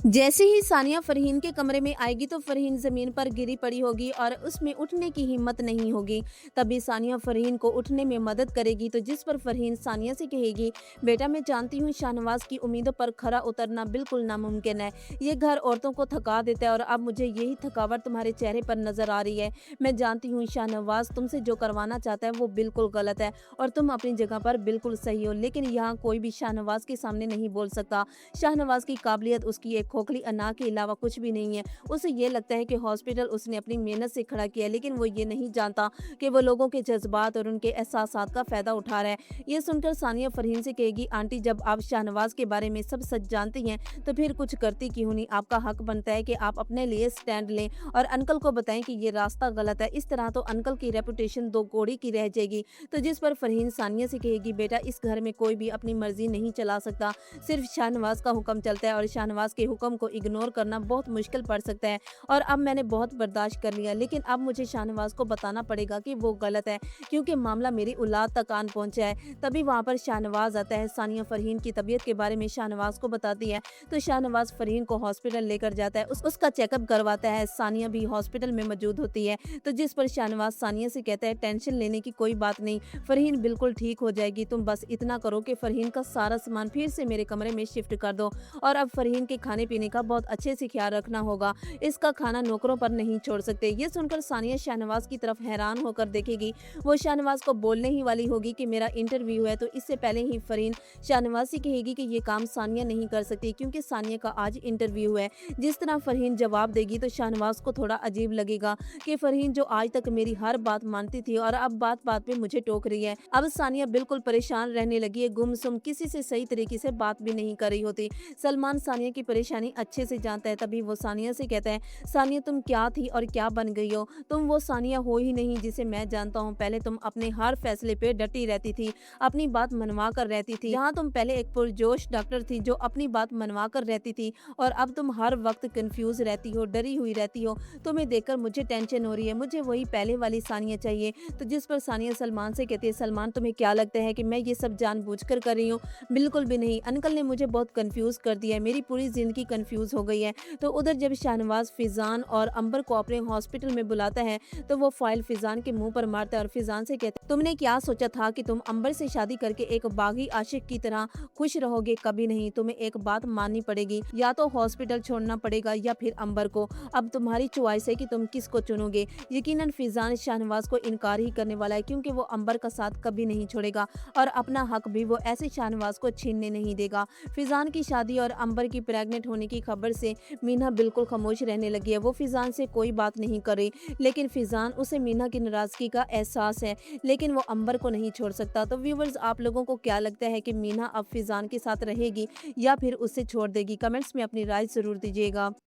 जैसे ही सानिया फरहीन के कमरे में आएगी तो फरहीन ज़मीन पर गिरी पड़ी होगी और उसमें उठने की हिम्मत नहीं होगी। तभी सानिया फरहीन को उठने में मदद करेगी, तो जिस पर फरहीन सानिया से कहेगी, बेटा मैं जानती हूँ शाहनवाज की उम्मीदों पर खरा उतरना बिल्कुल नामुमकिन है। ये घर औरतों को थका देता है और अब मुझे यही थकावट तुम्हारे चेहरे पर नजर आ रही है। मैं जानती हूँ शाहनवाज तुमसे जो करवाना चाहता है वो बिल्कुल गलत है और तुम अपनी जगह पर बिल्कुल सही हो, लेकिन यहाँ कोई भी शाहनवाज के सामने नहीं बोल सकता। शाहनवाज की काबिलियत उसकी एक खोखली अना के अलावा कुछ भी नहीं है। उसे ये लगता है कि हॉस्पिटल उसने अपनी मेहनत से खड़ा किया है, लेकिन वो ये नहीं जानता कि वो लोगों के जज्बात और उनके एहसासात का फ़ायदा उठा रहा है। ये सुनकर सानिया फरहीन से कहेगी, आंटी जब आप शाहनवाज के बारे में सब सच जानती हैं, तो फिर कुछ करती क्यों नहीं? आपका हक बनता है कि आप अपने लिए स्टैंड लें और अंकल को बताएं कि ये रास्ता गलत है। इस तरह तो अंकल की रेपुटेशन दो कौड़ी की रह जाएगी। तो जिस पर फरहीन सानिया से कहेगी, बेटा इस घर में कोई भी अपनी मर्जी नहीं चला सकता, सिर्फ शाहनवाज का हुक्म चलता है और शाहनवाज के हुक्म को इग्नोर करना बहुत मुश्किल पड़ सकता है। और अब मैंने बहुत बर्दाश्त कर लिया, लेकिन अब मुझे शाहनवाज को बताना पड़ेगा कि वो गलत है, क्योंकि मामला मेरी औलाद तक आन पहुंचा है। तभी वहां पर शाहनवाज आता है। सानिया फरहीन की तबीयत के बारे में शाहनवाज को बताती है, तो शाहनवाज फरहीन को हॉस्पिटल लेकर जाता है, उसका चेकअप करवाता है। सानिया भी हॉस्पिटल में मौजूद होती है, तो जिस पर शाहनवाज सानिया से कहता है, टेंशन लेने की कोई बात नहीं, फरहीन बिल्कुल ठीक हो जाएगी। तुम बस इतना करो कि फरहीन का सारा सामान फिर से मेरे कमरे में शिफ्ट कर दो और अब फरहीन के खाने पीने का बहुत अच्छे से ख्याल रखना होगा। इसका खाना नौकरों पर नहीं छोड़ सकते। ये सुनकर सानिया शाहनवाज की तरफ हैरान होकर देखेगी। वो शाहनवाज को बोलने ही वाली होगी कि मेरा इंटरव्यू है, तो इससे पहले ही फरहीन शाहनवाज से कहेगी कि ये काम सानिया नहीं कर सकती, क्योंकि सानिया का आज इंटरव्यू है। जिस तरह फरहीन जवाब देगी तो शाहनवाज को थोड़ा अजीब लगेगा कि फरहीन जो आज तक मेरी हर बात मानती थी और अब बात बात पे मुझे टोक रही है। अब सानिया बिल्कुल परेशान रहने लगी है, गुमसुम, किसी से सही तरीके से बात भी नहीं कर रही होती। सलमान सानिया की परेशानी अच्छे से जानता है। तभी वो सानिया से कहता है, सानिया तुम क्या थी और क्या बन गई हो? तुम वो सानिया हो ही नहीं जिसे मैं जानता हूँ। पहले तुम अपने हर फैसले पे डटी रहती थी, अपनी बात मनवा कर रहती थी। यहाँ तुम पहले एक पुरजोश डॉक्टर थी जो अपनी बात मनवा कर रहती थी, और अब तुम हर वक्त कंफ्यूज रहती हो, डरी हुई रहती हो। तुम्हें देखकर मुझे टेंशन हो रही है, मुझे वही पहले वाली सानिया चाहिए। तो जिस पर सानिया सलमान से कहती है, सलमान तुम्हें क्या लगता है कि मैं ये सब जानबूझकर कर रही हूँ? बिल्कुल भी नहीं, अंकल ने मुझे बहुत कंफ्यूज कर दिया है, मेरी पूरी जिंदगी कंफ्यूज हो गई है। तो उधर जब शाहनवाज फिजान और अंबर को अपने हॉस्पिटल में बुलाता है, तो वो फाइल फिजान के मुंह पर मारता है और फिजान से कहता है, तुमने क्या सोचा था कि तुम अंबर से शादी करके एक बागी आशिक की तरह खुश रहोगे? कभी नहीं। तुम्हें एक बात माननी पड़ेगी, या तो हॉस्पिटल छोड़ना पड़ेगा या फिर अंबर को। अब तुम्हारी चॉइस है कि तुम किसको चुनोगे। यकीनन फिजान शाहनवाज को इनकार ही करने वाला है, क्योंकि वो अंबर का साथ कभी नहीं छोड़ेगा और अपना हक भी वो ऐसे शाहनवाज को छीनने नहीं देगा। फिजान की शादी और अंबर की प्रेग्नेंट होने की खबर से मीना बिल्कुल खामोश रहने लगी है। वो फिजान से कोई बात नहीं कर रही, लेकिन फिजान उसे मीना की नाराजगी का एहसास है, लेकिन वो अंबर को नहीं छोड़ सकता। तो व्यूवर्स, आप लोगों को क्या लगता है कि मीना अब फिजान के साथ रहेगी या फिर उसे छोड़ देगी? कमेंट्स में अपनी राय जरूर दीजिएगा।